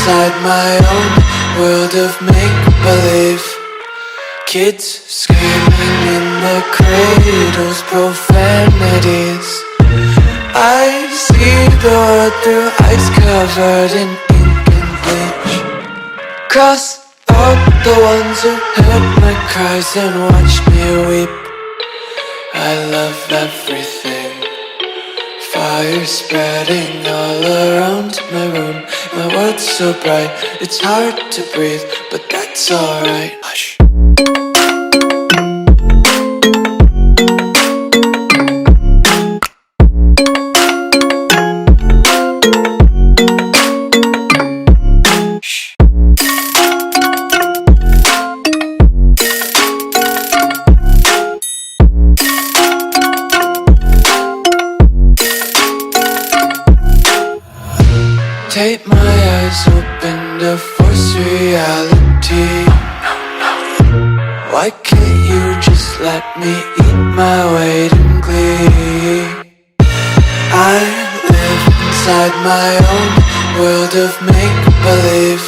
inside my own world of make-believe. Kids screaming in their cradles, profanities. I see the world through eyes covered in ink and bleach. Cross out the ones who heard my cries and watched me weep. I love everything. Fire spreading all around my room. My world's so bright, it's hard to breathe, but that's alright. Hush. Tape my eyes open to force reality. Why can't you just let me eat my weight in glee? I live inside my own world of make-believe.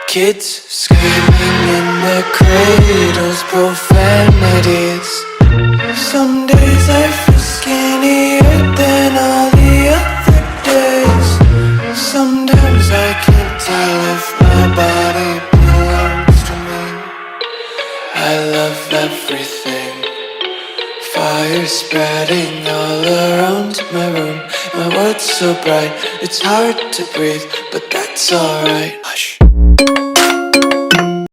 Kids screaming in their cradles, profanities. Some days I feel skinnier than all the other days. Sometimes I can't tell if my body belongs to me. I love everything. Fire spreading all around my room. My world's so bright, it's hard to breathe, but that's alright. Hush.